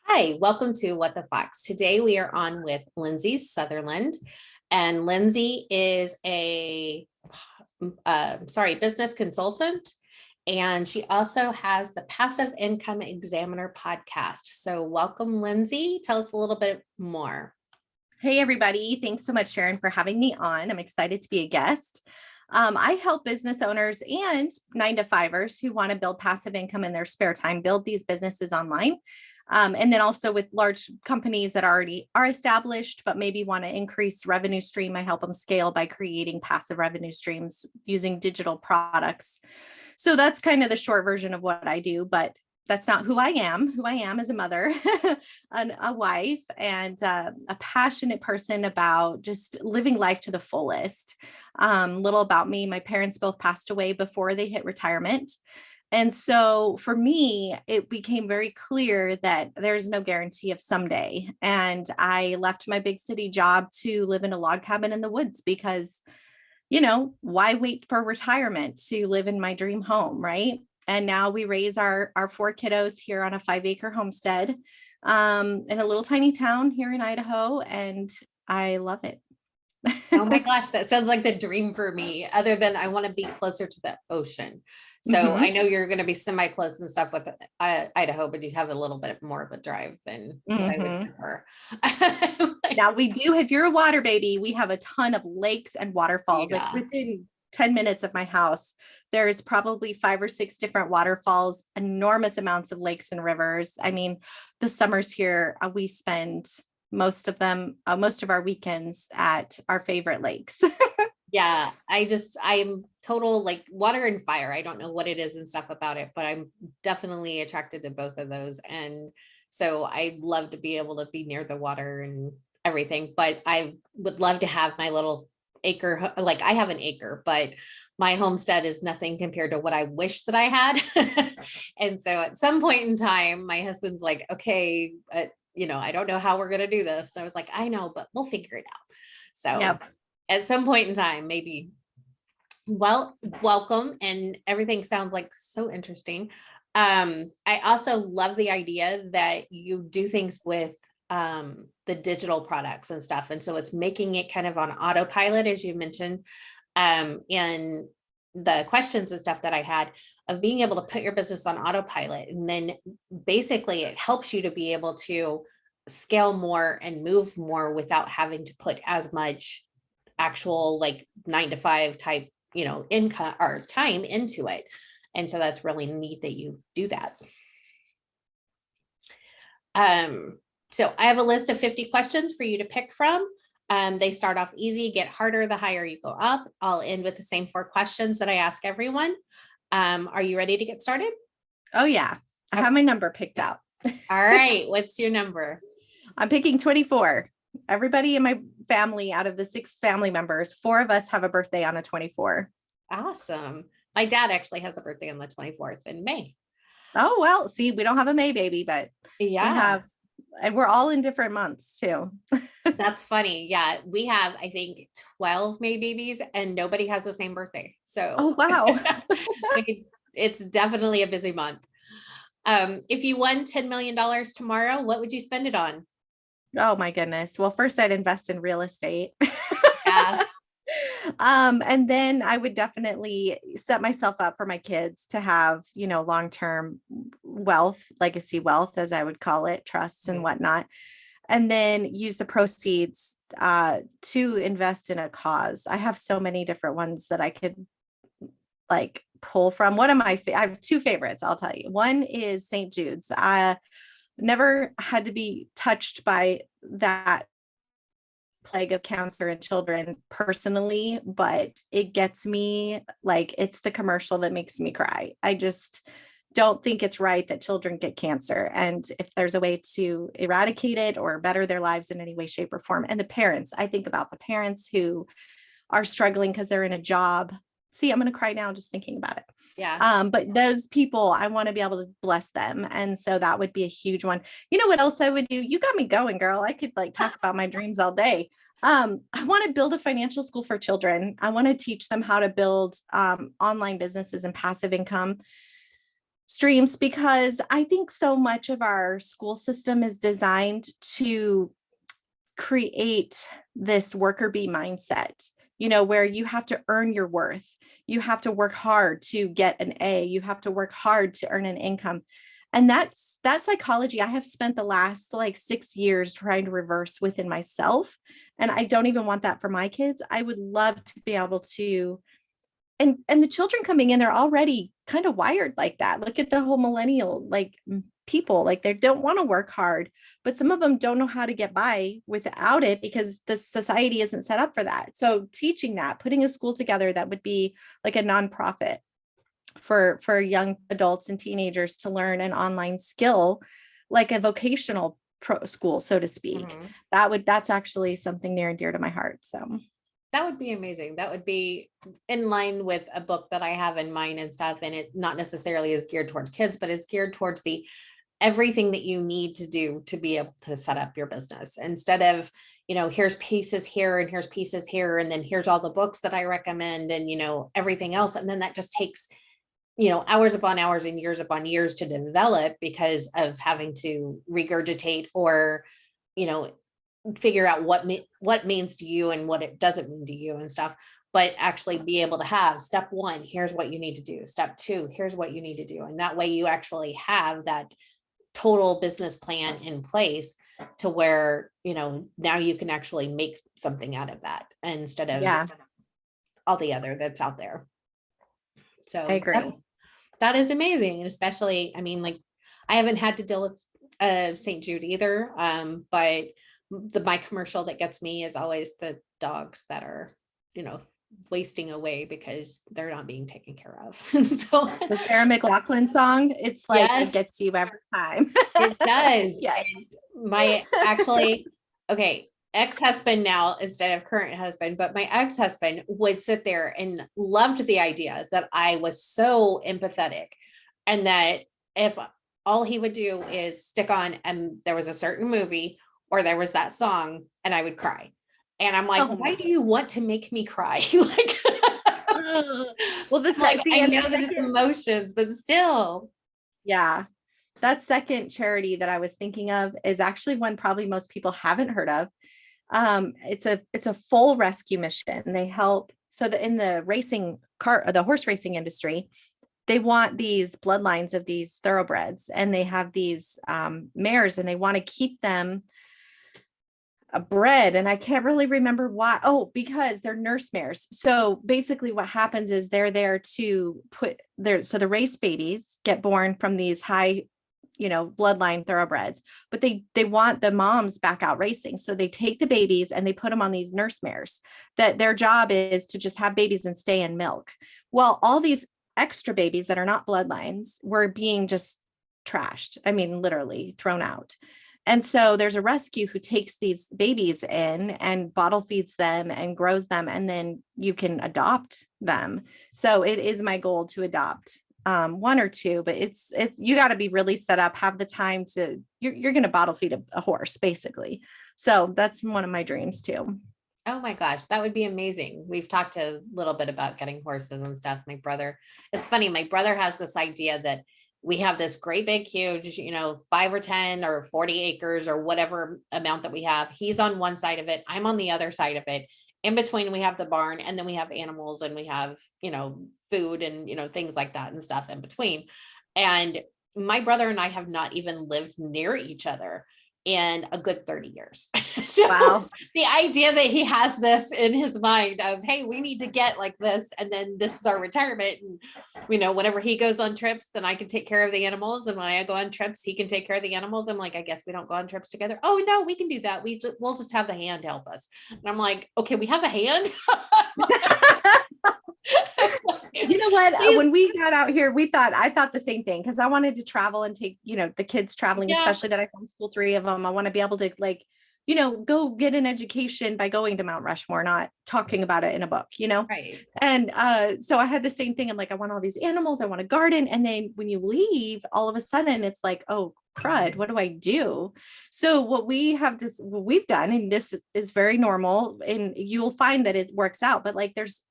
Hi, welcome to What the Fox. Today we are on with Lindsay Sutherland, and Lindsay is a business consultant, and she also has the Passive Income Examiner podcast. So, welcome, Lindsay. Tell us a little bit more. Hey, everybody. Thanks so much, Sharon, for having me on. I'm excited to be a guest. I help business owners and 9-to-5ers who want to build passive income in their spare time, build these businesses online. And then also with large companies that already are established, but maybe want to increase revenue stream, I help them scale by creating passive revenue streams using digital products. So that's kind of the short version of what I do, but that's not who I am. Who I am is a mother, a wife, and a passionate person about just living life to the fullest. Little about me, my parents both passed away before they hit retirement. And so for me, it became very clear that there's no guarantee of someday. And I left my big city job to live in a log cabin in the woods because, why wait for retirement to live in my dream home, right? And now we raise our 4 kiddos here on a 5-acre homestead in a little tiny town here in Idaho. And I love it. Oh my gosh, that sounds like the dream for me, other than I want to be closer to the ocean. So I know you're going to be semi-close and stuff with Idaho, but you have a little bit more of a drive than what I would prefer. Now we do, if you're a water baby, we have a ton of lakes and waterfalls. Yeah. Like within 10 minutes of my house, there's probably 5 or 6 different waterfalls, enormous amounts of lakes and rivers. I mean, the summers here, we spend most of our weekends at our favorite lakes. Yeah, I'm total like water and fire. I don't know what it is and stuff about it, but I'm definitely attracted to both of those. And so I love to be able to be near the water and everything, but I would love to have my little acre. Like I have an acre, but my homestead is nothing compared to what I wish that I had. And so at some point in time, my husband's like, okay, I don't know how we're going to do this. And I was like, I know, but we'll figure it out. So Yep. At some point in time, maybe. Well, welcome. And everything sounds like so interesting. I also love the idea that you do things with the digital products and stuff. And so it's making it kind of on autopilot, as you mentioned, and the questions and stuff that I had of being able to put your business on autopilot. And then basically it helps you to be able to scale more and move more without having to put as much actual like 9-to-5 type, income or time into it. And so that's really neat that you do that. So I have a list of 50 questions for you to pick from. They start off easy, get harder the higher you go up. I'll end with the same 4 questions that I ask everyone. Are you ready to get started? Oh yeah. I have my number picked out. All right. What's your number? I'm picking 24. Everybody in my family, out of the 6 family members, 4 of us have a birthday on a 24. Awesome. My dad actually has a birthday on the 24th in May. Oh, well, see, we don't have a May baby, but yeah, and we're all in different months too. That's funny. Yeah. We have, I think, 12 May babies and nobody has the same birthday. So, oh, wow. It's definitely a busy month. If you won $10 million tomorrow, what would you spend it on? Oh my goodness. Well, first I'd invest in real estate. Yeah. And then I would definitely set myself up for my kids to have, long-term wealth, legacy wealth, as I would call it, trusts and whatnot. And then use the proceeds to invest in a cause. I have so many different ones that I could like pull from. I have 2 favorites, I'll tell you. One is St. Jude's. Never had to be touched by that plague of cancer in children personally, but it gets me, like, it's the commercial that makes me cry. I just don't think it's right that children get cancer. And if there's a way to eradicate it or better their lives in any way, shape, or form. And the parents, I think about the parents who are struggling because they're in a job. See, I'm going to cry now just thinking about it. Yeah. But those people, I want to be able to bless them. And so that would be a huge one. You know what else I would do? You got me going, girl. I could talk about my dreams all day. I want to build a financial school for children. I want to teach them how to build online businesses and passive income. streams, because I think so much of our school system is designed to create this worker bee mindset, where you have to earn your worth. You have to work hard to get an A. You have to work hard to earn an income. And that psychology I have spent the last like 6 years trying to reverse within myself. And I don't even want that for my kids. I would love to be able to, and the children coming in, they're already kind of wired like that. Look at the whole millennial, like people, like they don't want to work hard, but some of them don't know how to get by without it because the society isn't set up for that. So teaching that, putting a school together that would be like a nonprofit for young adults and teenagers to learn an online skill, like a vocational school, so to speak. That's actually something near and dear to my heart. So that would be amazing. That would be in line with a book that I have in mind and stuff. And it not necessarily is geared towards kids, but it's geared towards everything that you need to do to be able to set up your business, instead of, here's pieces here and here's pieces here. And then here's all the books that I recommend and, everything else. And then that just takes, hours upon hours and years upon years to develop because of having to regurgitate or, figure out what means to you and what it doesn't mean to you and stuff, but actually be able to have step 1, here's what you need to do. Step 2, here's what you need to do. And that way you actually have that total business plan in place to where, now you can actually make something out of that instead of all the other that's out there. So I agree. That is amazing. And especially, I mean, like I haven't had to deal with St. Jude either. But my commercial that gets me is always the dogs that are, wasting away because they're not being taken care of. So the Sarah McLachlan song, it's like, yes, it gets you every time. It does. Yeah. My ex-husband now instead of current husband, but my ex-husband would sit there and loved the idea that I was so empathetic and that if all he would do is stick on and there was a certain movie or there was that song and I would cry. And I'm like, why do you want to make me cry? Like, well, I know that it's emotions, but still. Yeah. That second charity that I was thinking of is actually one probably most people haven't heard of. It's a full rescue mission. They help. So that in the horse racing industry, they want these bloodlines of these thoroughbreds, and they have these mares, and they want to keep them bred. And I can't really remember why. Oh, because they're nurse mares. So basically what happens is they're there to so the race babies get born from these high, bloodline thoroughbreds, but they want the moms back out racing. So they take the babies and they put them on these nurse mares that their job is to just have babies and stay in milk. Well, all these extra babies that are not bloodlines were being just trashed. I mean, literally thrown out. And so there's a rescue who takes these babies in and bottle feeds them and grows them, and then you can adopt them. So it is my goal to adopt one or two, but it's you got to be really set up, have the time to, you're going to bottle feed a horse basically. So that's one of my dreams too. Oh my gosh, that would be amazing. We've talked a little bit about getting horses and stuff. It's funny. My brother has this idea that we have this great big, huge, 5 or 10 or 40 acres or whatever amount that we have. He's on one side of it. I'm on the other side of it. In between, we have the barn, and then we have animals, and we have, food and, things like that and stuff in between. And my brother and I have not even lived near each other in a good 30 years. So wow. The idea that he has this in his mind of, hey, we need to get like this, and then this is our retirement. And, whenever he goes on trips, then I can take care of the animals. And when I go on trips, he can take care of the animals. I'm like, I guess we don't go on trips together. Oh no, we can do that. We'll just have the hand help us. And I'm like, okay, we have a hand. You know what? When we got out here, I thought the same thing, because I wanted to travel and take, the kids traveling, especially that I homeschool 3 of them. I want to be able to go get an education by going to Mount Rushmore, not talking about it in a book, Right. And so I had the same thing. I'm like, I want all these animals, I want a garden. And then when you leave, all of a sudden it's like, oh crud, what do I do? So what we've done, and this is very normal, and you'll find that it works out, but like there's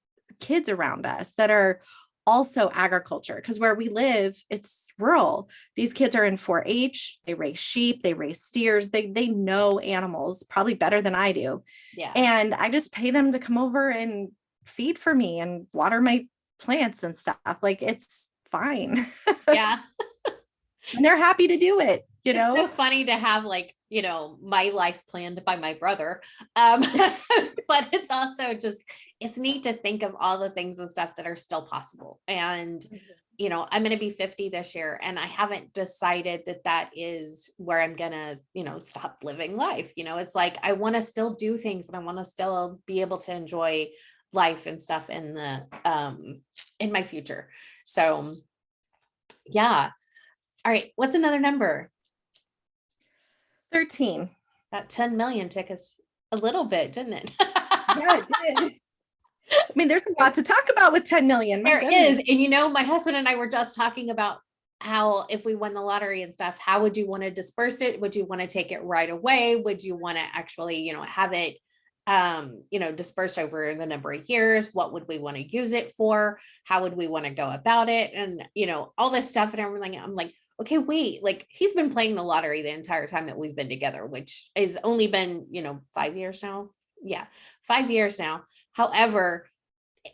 kids around us that are also agriculture, because where we live, it's rural. These kids are in 4-H, they raise sheep, they raise steers, they know animals probably better than I do. Yeah. And I just pay them to come over and feed for me and water my plants and stuff. Like, it's fine. Yeah. And they're happy to do it, It's so funny to have like, my life planned by my brother. But it's also just, it's neat to think of all the things and stuff that are still possible. And, I'm going to be 50 this year, and I haven't decided that is where I'm going to, stop living life. It's like, I want to still do things, and I want to still be able to enjoy life and stuff in my future. So yeah. All right. What's another number? 13. That 10 million took us a little bit, didn't it? Yeah, it did. I mean, there's a lot to talk about with 10 million. There is. And my husband and I were just talking about how, if we won the lottery and stuff, how would you want to disperse it? Would you want to take it right away? Would you want to actually, have it, dispersed over the number of years? What would we want to use it for? How would we want to go about it? And, all this stuff and everything. I'm like, okay, wait, like, he's been playing the lottery the entire time that we've been together, which has only been, 5 years now. Yeah, 5 years now. However,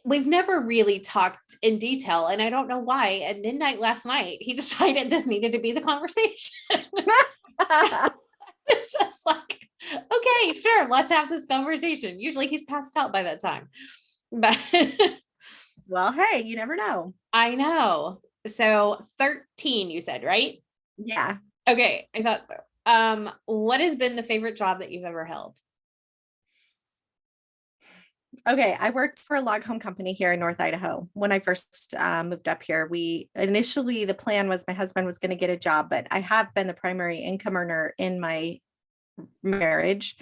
we've never really talked in detail, and I don't know why. At midnight last night, he decided this needed to be the conversation. It's just like, okay, sure, let's have this conversation. Usually he's passed out by that time. But well, hey, you never know. I know. So 13, you said, right? Yeah. Okay, I thought so. What has been the favorite job that you've ever held? Okay, I worked for a log home company here in North Idaho. When I first moved up here, initially the plan was my husband was going to get a job, but I have been the primary income earner in my marriage.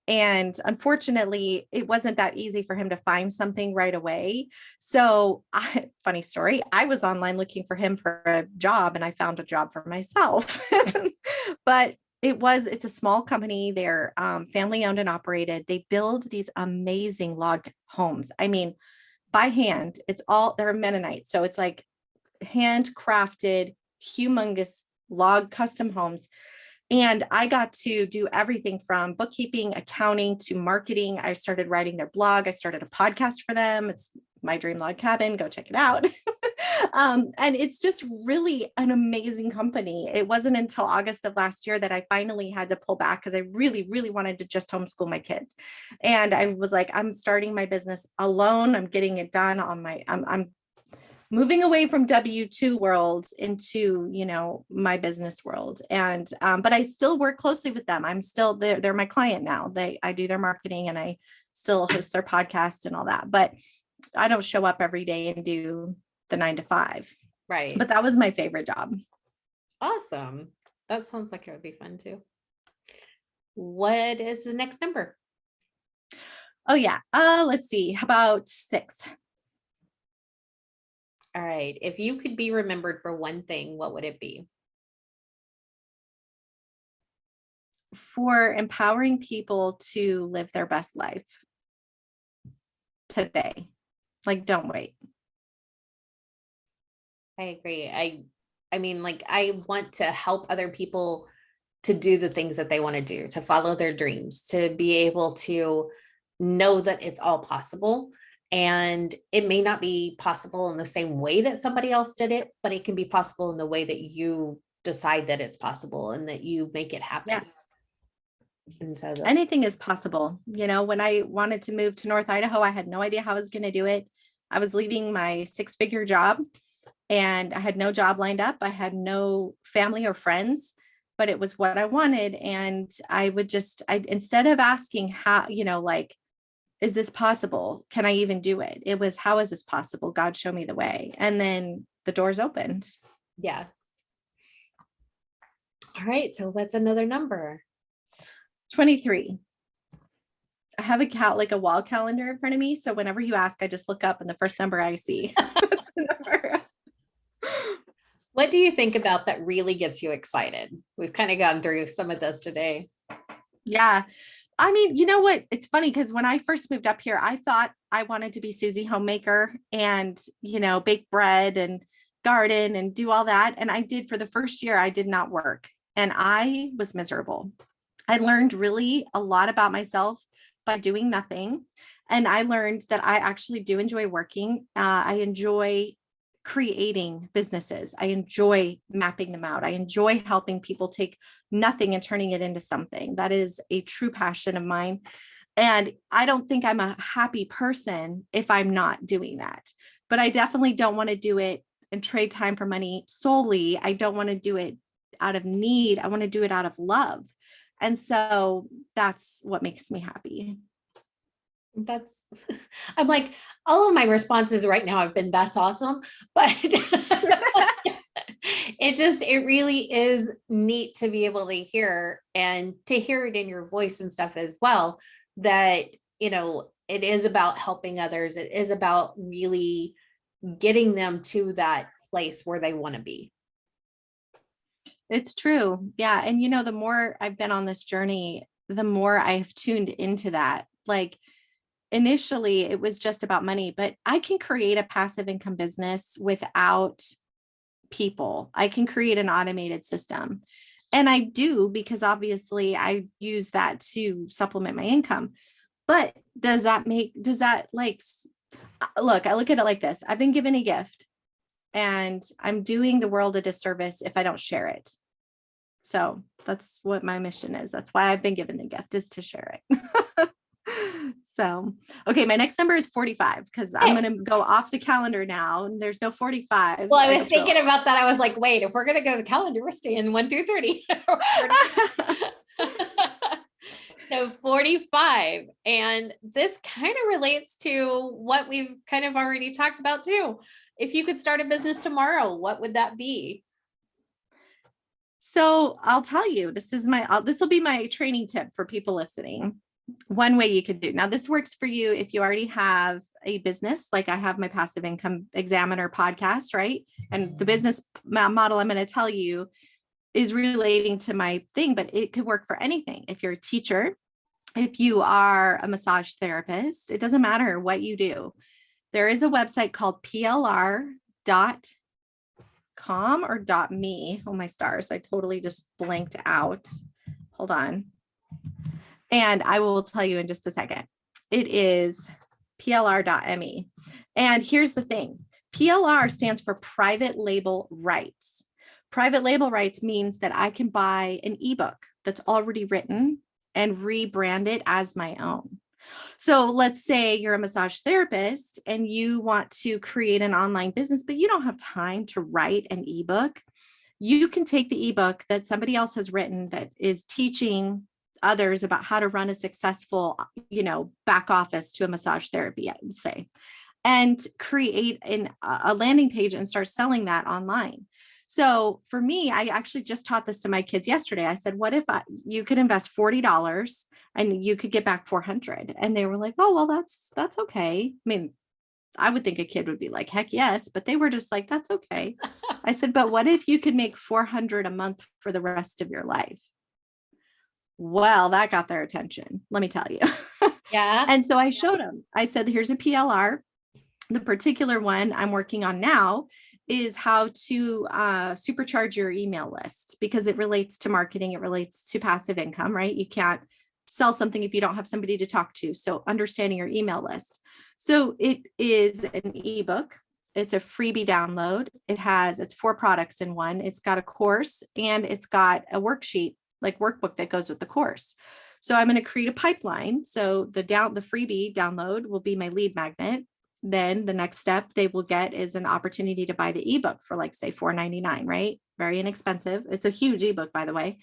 And unfortunately, it wasn't that easy for him to find something right away. So funny story, I was online looking for him for a job, and I found a job for myself. But it's a small company. They're family owned and operated. They build these amazing log homes. I mean, by hand. They're Mennonite. So it's like handcrafted, humongous log custom homes. And I got to do everything from bookkeeping, accounting to marketing. I started writing their blog. I started a podcast for them. It's My Dream Log Cabin. Go check it out. And it's just really an amazing company. It wasn't until August of last year that I finally had to pull back, because I really, really wanted to just homeschool my kids. And I was like, I'm starting my business alone. I'm getting it done I'm moving away from W-2 world into, my business world. And, but I still work closely with them. They're my client now. I do their marketing, and I still host their podcast and all that, but I don't show up every day and do the 9 to 5. Right. But that was my favorite job. Awesome. That sounds like it would be fun too. What is the next number? Oh yeah. Let's see. How about 6? All right. If you could be remembered for one thing, what would it be? For empowering people to live their best life today. Like, don't wait. I agree. I mean, like, I want to help other people to do the things that they want to do, to follow their dreams, to be able to know that it's all possible. And it may not be possible in the same way that somebody else did it, but it can be possible in the way that you decide that it's possible and that you make it happen. Yeah. And so anything is possible. When I wanted to move to North Idaho, I had no idea how I was going to do it. I was leaving my 6-figure job, and I had no job lined up. I had no family or friends, but it was what I wanted. And I would instead of asking how, like, is this possible? Can I even do it? It was, how is this possible? God, show me the way. And then the doors opened. Yeah. All right. So what's another number? 23. I have a wall calendar in front of me. So whenever you ask, I just look up, and the first number I see. That's the number. What do you think about that really gets you excited? We've kind of gone through some of this today. Yeah. I mean, you know what? It's funny because when I first moved up here, I thought I wanted to be Susie Homemaker and, bake bread and garden and do all that. And I did for the first year, I did not work and I was miserable. I learned really a lot about myself by doing nothing. And I learned that I actually do enjoy working. I enjoy creating businesses. I enjoy mapping them out. I enjoy helping people take nothing and turning it into something. That is a true passion of mine. And I don't think I'm a happy person if I'm not doing that. But I definitely don't want to do it and trade time for money solely. I don't want to do it out of need. I want to do it out of love. And so that's what makes me happy. That's, I'm like, all of my responses right now have been, that's awesome. But it really is neat to be able to hear and to hear it in your voice and stuff as well, that, it is about helping others. It is about really getting them to that place where they want to be. It's true. Yeah. And the more I've been on this journey, the more I've tuned into that. Like initially it was just about money, but I can create a passive income business without people. I can create an automated system. And I do, because obviously I use that to supplement my income. But look, I look at it like this. I've been given a gift and I'm doing the world a disservice if I don't share it. So that's what my mission is. That's why I've been given the gift, is to share it. So, okay. My next number is 45 because I'm going to go off the calendar now and there's no 45. Well, I was thinking about that. I was like, wait, if we're going to go to the calendar, we're staying 1 through 30. So 45. And this kind of relates to what we've kind of already talked about too. If you could start a business tomorrow, what would that be? So I'll tell you, this will be my training tip for people listening. One way you could do. Now, this works for you if you already have a business, like I have my Passive Income Examiner podcast, right? And the business model I'm going to tell you is relating to my thing, but it could work for anything. If you're a teacher, if you are a massage therapist, it doesn't matter what you do. There is a website called plr.com or .me. Oh, my stars. I totally just blanked out. Hold on. And I will tell you in just a second. It is plr.me. And here's the thing. PLR stands for private label rights. Private label rights means that I can buy an ebook that's already written and rebrand it as my own. So let's say you're a massage therapist and you want to create an online business, but you don't have time to write an ebook. You can take the ebook that somebody else has written that is teaching others about how to run a successful, back office to a massage therapy, I would say, and create a landing page and start selling that online. So for me, I actually just taught this to my kids yesterday. I said, what if you could invest $40 and you could get back 400? And they were like, oh, well, that's okay. I mean, I would think a kid would be like, heck yes, but they were just like, that's okay. I said, but what if you could make 400 a month for the rest of your life? Well, that got their attention, let me tell you. Yeah. And so I showed them, I said, here's a PLR. The particular one I'm working on now is how to supercharge your email list, because it relates to marketing. It relates to passive income, right? You can't sell something if you don't have somebody to talk to. So understanding your email list. So it is an ebook. It's a freebie download. It's 4 products in one. It's got a course and it's got a worksheet, like workbook, that goes with the course. So I'm going to create a pipeline. So the freebie download will be my lead magnet. Then the next step they will get is an opportunity to buy the ebook for, like, say $4.99, right? Very inexpensive. It's a huge ebook, by the way.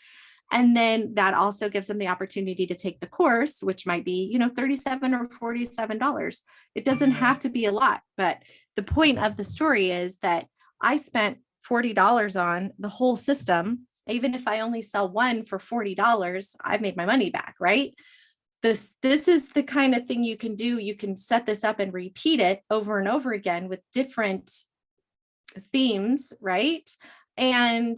And then that also gives them the opportunity to take the course, which might be, $37 or $47. It doesn't have to be a lot, but the point of the story is that I spent $40 on the whole system. Even if I only sell one for $40, I've made my money back, right? This is the kind of thing you can do. You can set this up and repeat it over and over again with different themes, right? And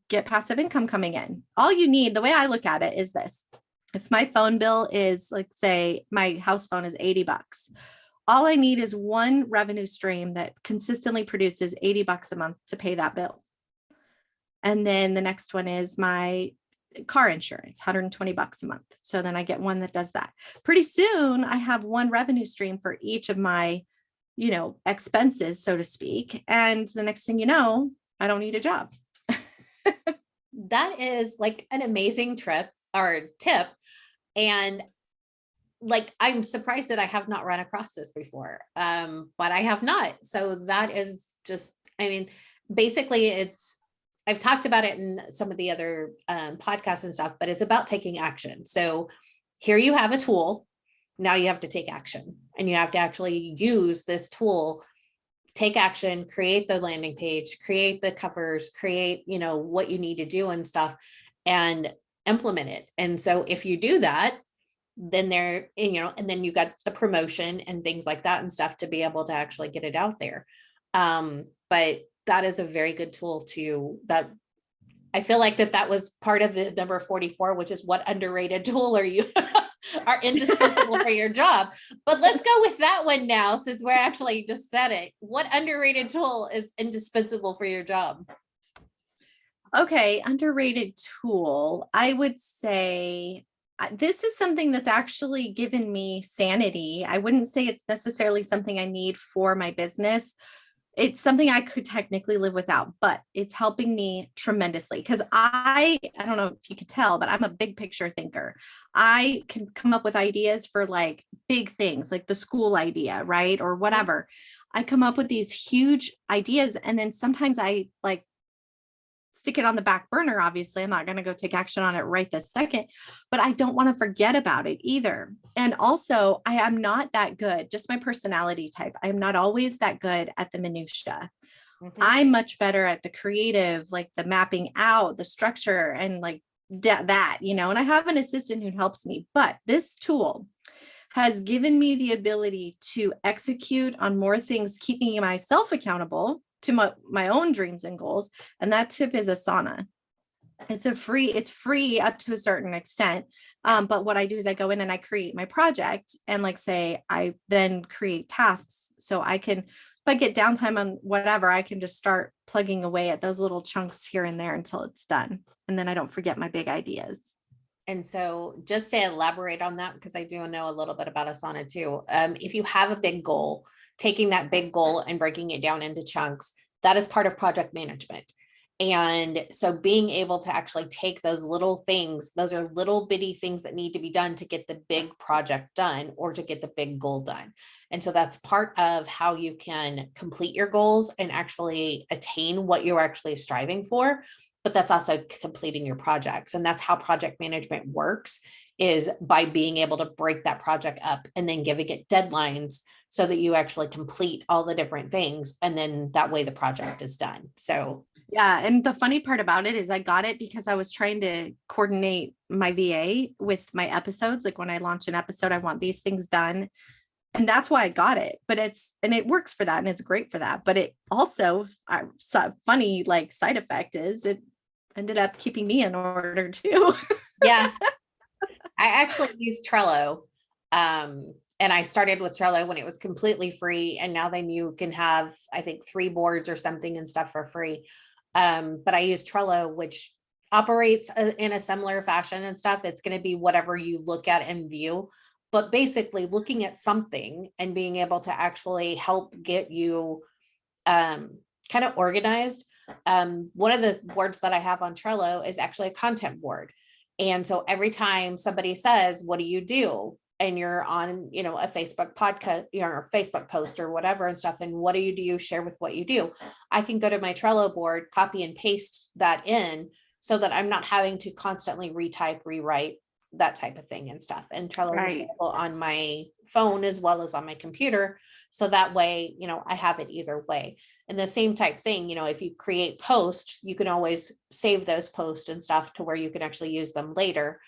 get passive income coming in. All you need, the way I look at it, is this. If my phone bill is, like, say my house phone is $80, all I need is one revenue stream that consistently produces $80 a month to pay that bill. And then the next one is my car insurance, $120 a month. So then I get one that does that. Pretty soon I have one revenue stream for each of my, expenses, so to speak. And the next thing you know, I don't need a job. That is like an amazing tip. And like, I'm surprised that I have not run across this before. But I have not. So that is just, basically I've talked about it in some of the other podcasts and stuff, but it's about taking action. So here you have a tool. Now you have to take action, and you have to actually use this tool, take action, create the landing page, create the covers, create, what you need to do and stuff, and implement it. And so if you do that, then and then you got the promotion and things like that and stuff to be able to actually get it out there. But that is a very good tool that I feel like that was part of the number 44, which is what underrated tool are you are indispensable for your job. But let's go with that one now, since we're actually just said it. What underrated tool is indispensable for your job? Okay, underrated tool. I would say this is something that's actually given me sanity. I wouldn't say it's necessarily something I need for my business. It's something I could technically live without, but it's helping me tremendously, because I don't know if you could tell, but I'm a big picture thinker. I can come up with ideas for like big things, like the school idea, right? Or whatever. I come up with these huge ideas, and then sometimes I like stick it on the back burner. Obviously, I'm not going to go take action on it right this second, but I don't want to forget about it either. And also, I am not that good, just my personality type. I'm not always that good at the minutia. Mm-hmm. I'm much better at the creative, like the mapping out, the structure, and like that, and I have an assistant who helps me, but this tool has given me the ability to execute on more things, keeping myself accountable to my own dreams and goals. And that tip is Asana. It's free up to a certain extent. But what I do is I go in and I create my project, and like say, I then create tasks. So I can, if I get downtime on whatever, I can just start plugging away at those little chunks here and there until it's done. And then I don't forget my big ideas. And so just to elaborate on that, because I do know a little bit about Asana too. If you have a big goal, taking that big goal and breaking it down into chunks, that is part of project management. And so being able to actually take those little things, those are little bitty things that need to be done to get the big project done or to get the big goal done. And so that's part of how you can complete your goals and actually attain what you're actually striving for. But that's also completing your projects. And that's how project management works, is by being able to break that project up and then giving it deadlines so that you actually complete all the different things. And then that way the project is done. So yeah. And the funny part about it is I got it because I was trying to coordinate my VA with my episodes. Like when I launch an episode, I want these things done. And that's why I got it. But it works for that. And it's great for that. But it also, funny like side effect is it ended up keeping me in order too. Yeah. I actually use Trello. And I started with Trello when it was completely free. And now then you can have, I think, 3 boards or something and stuff for free. But I use Trello, which operates in a similar fashion and stuff. It's going to be whatever you look at and view, but basically looking at something and being able to actually help get you kind of organized. One of the boards that I have on Trello is actually a content board. And so every time somebody says, what do you do? And you're on, a Facebook podcast, or a Facebook post or whatever and stuff. And what do you share with what you do? I can go to my Trello board, copy and paste that in so that I'm not having to constantly retype, rewrite, that type of thing and stuff. And Trello is available on my phone as well as on my computer. So that way, I have it either way. And the same type thing, if you create posts, you can always save those posts and stuff to where you can actually use them later,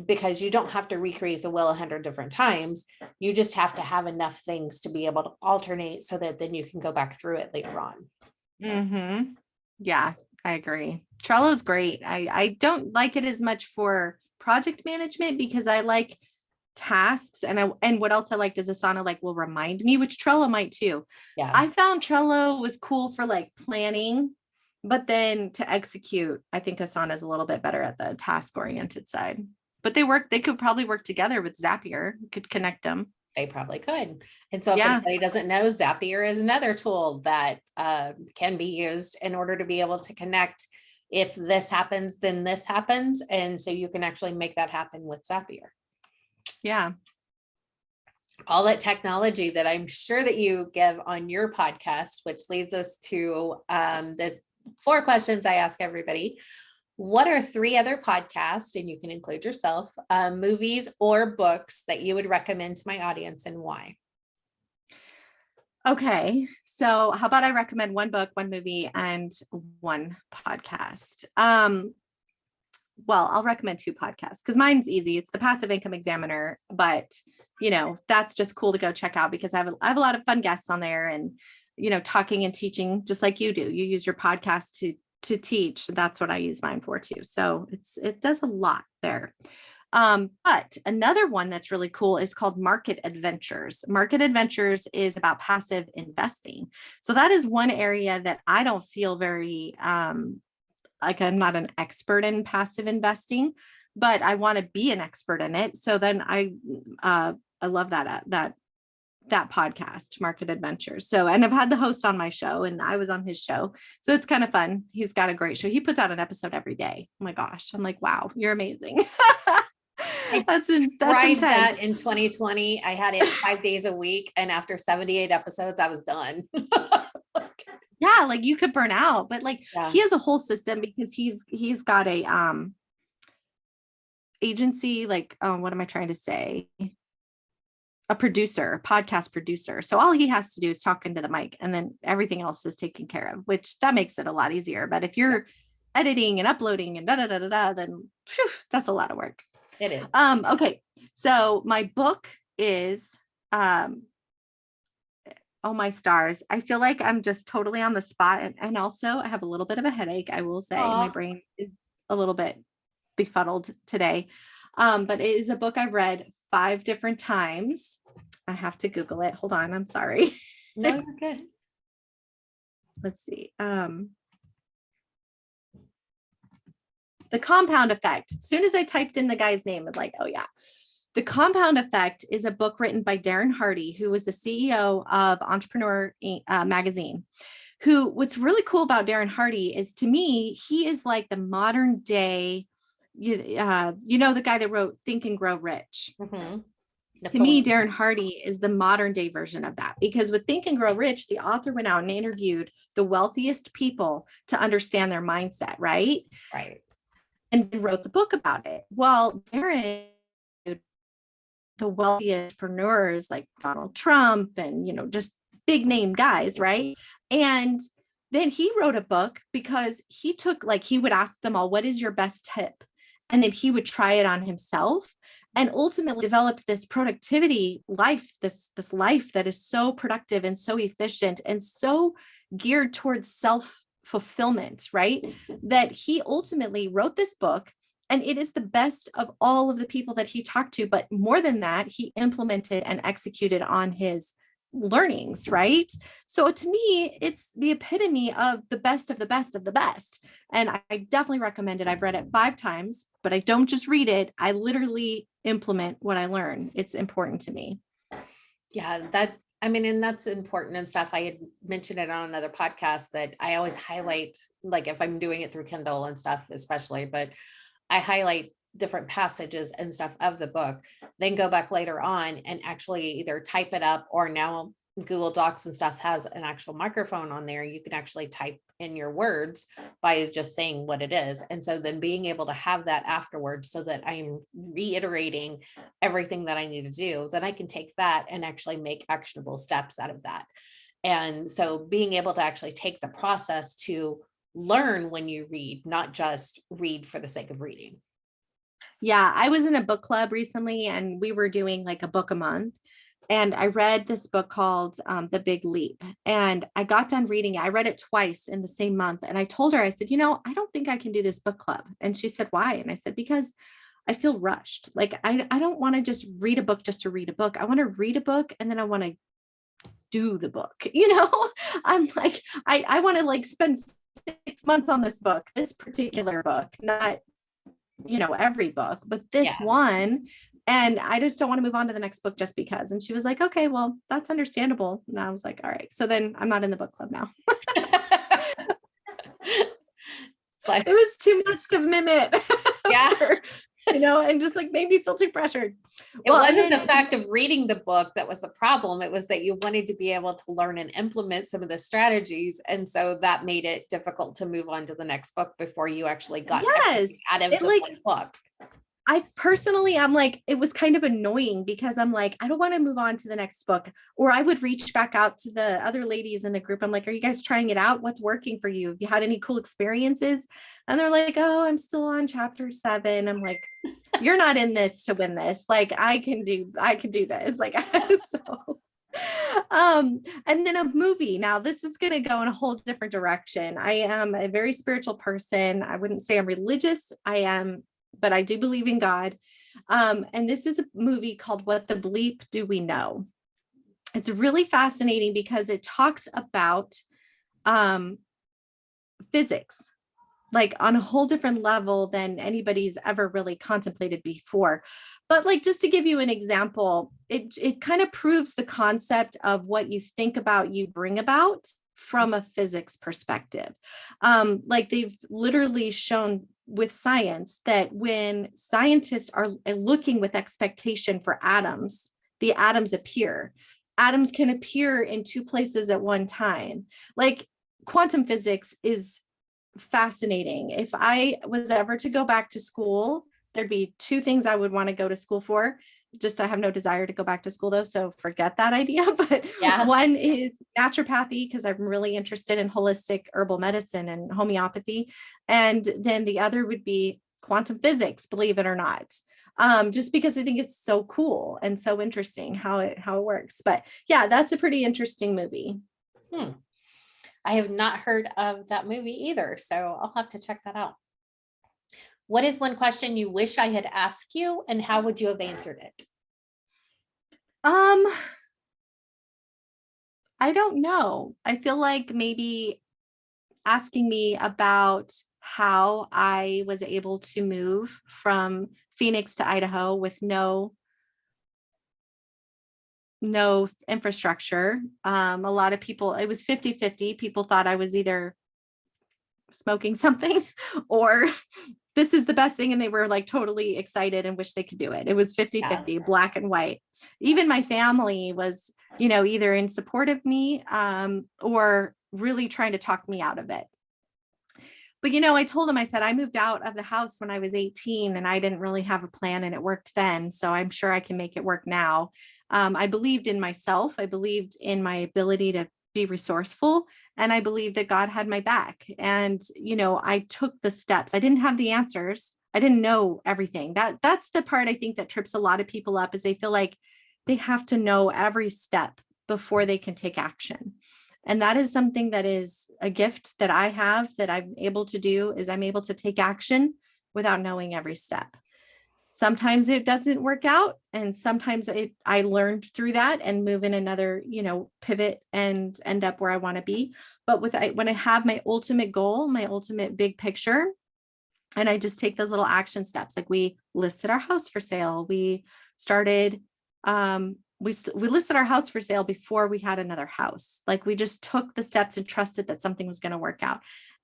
because you don't have to recreate the wheel 100 different times. You just have to have enough things to be able to alternate so that then you can go back through it later on. Yeah, I agree. Trello is great. I don't like it as much for project management because I like tasks, and what else I liked is Asana like will remind me, which Trello might too. Yeah. I found Trello was cool for like planning, but then to execute, I think Asana is a little bit better at the task oriented side. But they could probably work together with Zapier. You could connect them. They probably could. And so if Yeah. anybody doesn't know, Zapier is another tool that can be used in order to be able to connect. If this happens, then this happens. And so you can actually make that happen with Zapier. Yeah. All that technology that I'm sure that you give on your podcast, which leads us to the 4 questions I ask everybody. What are 3 other podcasts, and you can include yourself, movies or books that you would recommend to my audience, and why? Okay. So how about I recommend 1 book, 1 movie, and 1 podcast? Well, I'll recommend 2 podcasts because mine's easy. It's the Passive Income Examiner, but that's just cool to go check out because I have a lot of fun guests on there and, talking and teaching just like you do. You use your podcast to teach. That's what I use mine for too. So it does a lot there. But another one that's really cool is called Market Adventures. Market Adventures is about passive investing. So that is one area that I don't feel very, like I'm not an expert in passive investing, but I want to be an expert in it. So then I love that podcast, Market Adventures. So, and I've had the host on my show and I was on his show. So it's kind of fun. He's got a great show. He puts out an episode every day. Oh my gosh. I'm like, wow, you're amazing. That's Tried intense. that in 2020. I had it 5 days a week. And after 78 episodes, I was done. Yeah. Like you could burn out, but like Yeah. he has a whole system because he's got a, agency, like, what am I trying to say? A podcast producer. So all he has to do is talk into the mic and then everything else is taken care of, which that makes it a lot easier. But if you're editing and uploading and then that's a lot of work. It is. Okay. So my book is, oh my stars. I feel like I'm just totally on the spot. And also I have a little bit of a headache. I will say my brain is a little bit befuddled today. But it is a book I've read 5 different times. I have to Google it. Hold on. I'm sorry. No, you're good. Let's see. The Compound Effect. As soon as I typed in the guy's name, it's like, oh yeah. The Compound Effect is a book written by Darren Hardy, who was the CEO of Entrepreneur magazine. What's really cool about Darren Hardy is, to me, he is like the modern day, the guy that wrote Think and Grow Rich. Mm-hmm. To me, Darren Hardy is the modern day version of that, because with Think and Grow Rich, the author went out and interviewed the wealthiest people to understand their mindset, right? Right. And wrote the book about it. Well, Darren, the wealthiest entrepreneurs like Donald Trump and, just big name guys, right? And then he wrote a book because he would ask them all, what is your best tip? And then he would try it on himself and ultimately developed this productivity life, this life that is so productive and so efficient and so geared towards self-fulfillment, right? That he ultimately wrote this book, and it is the best of all of the people that he talked to. But more than that, he implemented and executed on his learnings, right? So to me, it's the epitome of the best of the best of the best. And I definitely recommend it. I've read it 5 times, but I don't just read it. I literally implement what I learn. It's important to me. Yeah, and that's important and stuff. I had mentioned it on another podcast that I always highlight, like if I'm doing it through Kindle and stuff, especially, but I highlight different passages and stuff of the book, then go back later on and actually either type it up, or now Google Docs and stuff has an actual microphone on there. You can actually type in your words by just saying what it is. And so then being able to have that afterwards so that I'm reiterating everything that I need to do, then I can take that and actually make actionable steps out of that. And so being able to actually take the process to learn when you read, not just read for the sake of reading. Yeah, I was in a book club recently and we were doing like a book a month. And I read this book called The Big Leap. And I got done reading it. I read it twice in the same month. And I told her, I said, I don't think I can do this book club. And she said, why? And I said, because I feel rushed. Like I don't want to just read a book just to read a book. I want to read a book and then I want to do the book. I'm like, I want to like spend 6 months on this book, this particular book, not, every book, but this one. And I just don't want to move on to the next book just because. And she was like, okay, well, that's understandable. And I was like, all right. So then I'm not in the book club now. It was too much commitment. Yeah. And just like made me feel too pressured. It wasn't the fact of reading the book that was the problem. It was that you wanted to be able to learn and implement some of the strategies. And so that made it difficult to move on to the next book before you actually got out of the one book. I'm like, it was kind of annoying because I'm like, I don't want to move on to the next book. Or I would reach back out to the other ladies in the group. I'm like, are you guys trying it out? What's working for you? Have you had any cool experiences? And they're like, oh, I'm still on chapter 7. I'm like, you're not in this to win this. Like, I can do this. Like, so, and then a movie. Now this is going to go in a whole different direction. I am a very spiritual person. I wouldn't say I'm religious. But I do believe in God. And this is a movie called What the Bleep Do We Know? It's really fascinating because it talks about physics, like on a whole different level than anybody's ever really contemplated before. But like, just to give you an example, it kind of proves the concept of what you think about, you bring about from a physics perspective. Like they've literally shown with science that when scientists are looking with expectation for atoms, the atoms appear. Atoms can appear in 2 places at one time. Like quantum physics is fascinating. If I was ever to go back to school, there'd be 2 things I would want to go to school for. Just I have no desire to go back to school though, so forget that idea. But one is naturopathy, because I'm really interested in holistic herbal medicine and homeopathy. And then the other would be quantum physics, believe it or not. Just because I think it's so cool and so interesting how it works. But yeah, that's a pretty interesting movie. I have not heard of that movie either, so I'll have to check that out. What is one question you wish I had asked you, and how would you have answered it? I don't know. I feel like maybe asking me about how I was able to move from Phoenix to Idaho with no infrastructure. A lot of people, it was 50-50. People thought I was either smoking something or this is the best thing. And they were like totally excited and wish they could do it. It was 50-50, black and white. Even my family was, either in support of me or really trying to talk me out of it. But, I told him, I said, I moved out of the house when I was 18 and I didn't really have a plan and it worked then. So I'm sure I can make it work now. I believed in myself. I believed in my ability to be resourceful. And I believed that God had my back. And, I took the steps. I didn't have the answers. I didn't know everything. That's the part I think that trips a lot of people up, is they feel like they have to know every step before they can take action. And that is something that is a gift that I have, that I'm able to do, is I'm able to take action without knowing every step. Sometimes it doesn't work out. And sometimes I learned through that and move in another, pivot and end up where I want to be. But when I have my ultimate goal, my ultimate big picture, and I just take those little action steps, like we listed our house for sale. We started, we listed our house for sale before we had another house. Like we just took the steps and trusted that something was going to work out.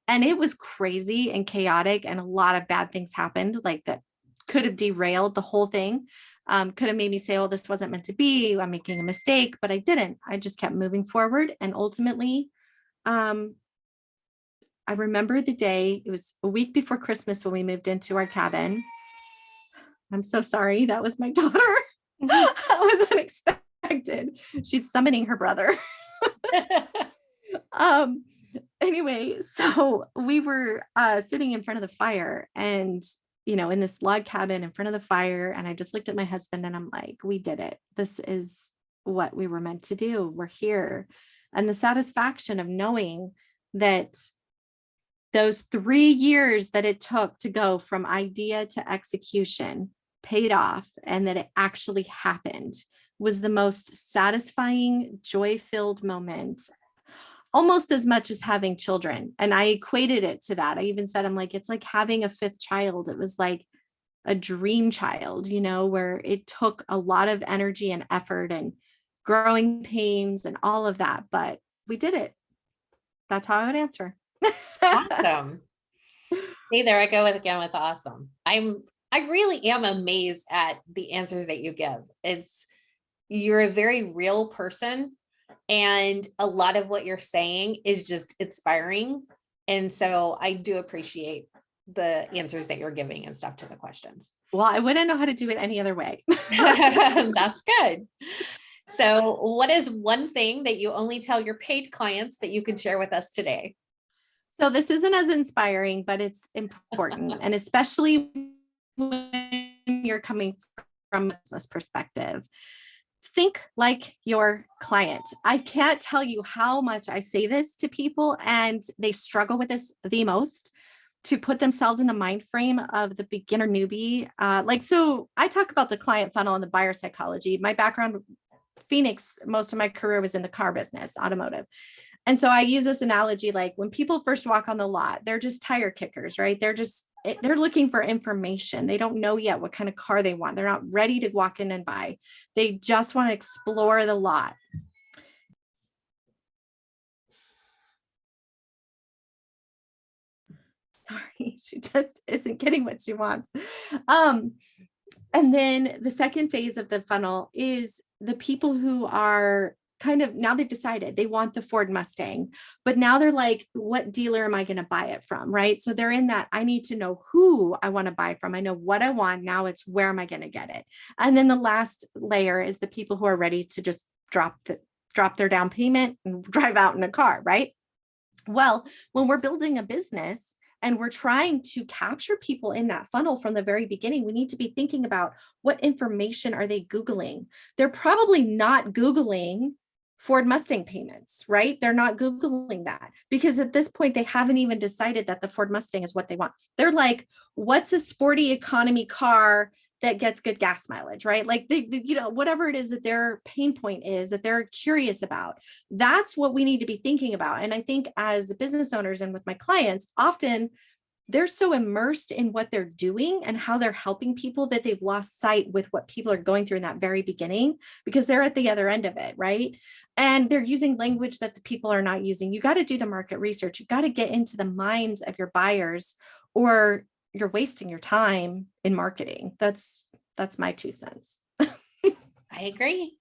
And it was crazy and chaotic, and a lot of bad things happened, like that could have derailed the whole thing. Could have made me say, oh, this wasn't meant to be, I'm making a mistake, but I didn't. I just kept moving forward. And ultimately, I remember the day, it was a week before Christmas when we moved into our cabin. I'm so sorry. That was my daughter. That was unexpected. She's summoning her brother. Anyway, so we were sitting in front of the fire and, in this log cabin in front of the fire. And I just looked at my husband and I'm like, we did it. This is what we were meant to do. We're here. And the satisfaction of knowing that those 3 years that it took to go from idea to execution paid off, and that it actually happened was the most satisfying, joy-filled moment, almost as much as having children. And I equated it to that. I even said, I'm like, it's like having a 5th child. It was like a dream child, where it took a lot of energy and effort and growing pains and all of that, but we did it. That's how I would answer. Awesome. See, there I go again with awesome. I really am amazed at the answers that you give. You're a very real person, and a lot of what you're saying is just inspiring. And so I do appreciate the answers that you're giving and stuff to the questions. Well, I wouldn't know how to do it any other way. That's good. So what is one thing that you only tell your paid clients that you can share with us today? So this isn't as inspiring, but it's important. And especially when you're coming from a business perspective, think like your client. I can't tell you how much I say this to people, and they struggle with this the most, to put themselves in the mind frame of the beginner newbie. So I talk about the client funnel and the buyer psychology. My background, Phoenix, most of my career was in the car business, automotive. And so I use this analogy, like when people first walk on the lot, they're just tire kickers, right? They're looking for information. They don't know yet what kind of car they want. They're not ready to walk in and buy. They just want to explore the lot. Sorry, she just isn't getting what she wants. And then the second phase of the funnel is the people who are now they've decided they want the Ford Mustang, but now they're like, what dealer am I going to buy it from? Right. So they're in that, I need to know who I want to buy from. I know what I want. Now it's where am I going to get it? And then the last layer is the people who are ready to just drop their down payment and drive out in a car. Right. Well, when we're building a business and we're trying to capture people in that funnel from the very beginning, we need to be thinking about what information are they Googling? They're probably not Googling Ford Mustang payments, right? They're not Googling that, because at this point, they haven't even decided that the Ford Mustang is what they want. They're like, what's a sporty economy car that gets good gas mileage, right? Like whatever it is that their pain point is that they're curious about, that's what we need to be thinking about. And I think as business owners and with my clients, often they're so immersed in what they're doing and how they're helping people that they've lost sight with what people are going through in that very beginning, because they're at the other end of it, right? And they're using language that the people are not using. You got to do the market research. You got to get into the minds of your buyers, or you're wasting your time in marketing. That's my 2 cents. I agree.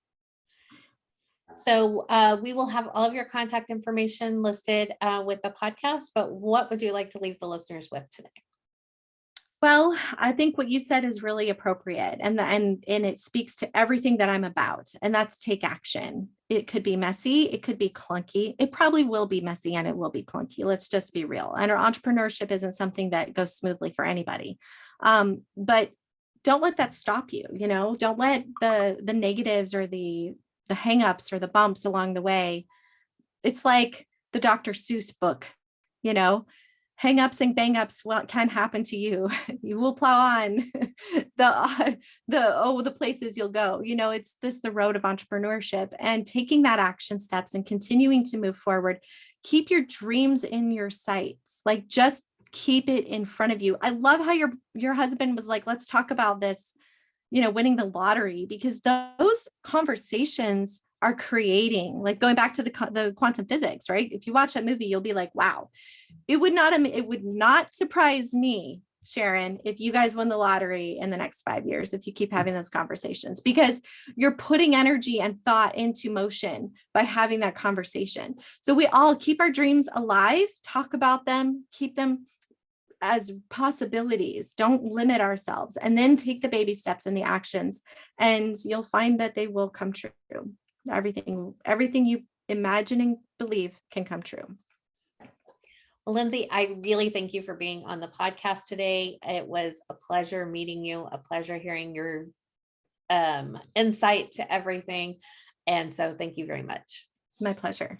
So we will have all of your contact information listed with the podcast, but what would you like to leave the listeners with today? Well, I think what you said is really appropriate, and it speaks to everything that I'm about, and that's take action. It could be messy, it could be clunky. It probably will be messy and it will be clunky. Let's just be real. And our entrepreneurship isn't something that goes smoothly for anybody. But don't let that stop you. Don't let the negatives or the hangups or the bumps along the way. It's like the Dr. Seuss book, hang-ups and bang-ups can happen to you. You will plow on the places you'll go. It's the road of entrepreneurship, and taking that action steps and continuing to move forward. Keep your dreams in your sights. Like, just keep it in front of you. I love how your husband was like, let's talk about this, winning the lottery, because those conversations are creating, like, going back to the quantum physics, right? If you watch that movie, you'll be like, wow. It would not surprise me, Sharon, if you guys won the lottery in the next 5 years, if you keep having those conversations, because you're putting energy and thought into motion by having that conversation. So we all keep our dreams alive, talk about them, keep them as possibilities. Don't limit ourselves, and then take the baby steps and the actions, and you'll find that they will come true. Everything you imagine and believe can come true. Well, Lindsay, I really thank you for being on the podcast today. It was a pleasure meeting you, a pleasure hearing your insight to everything. And so thank you very much. My pleasure.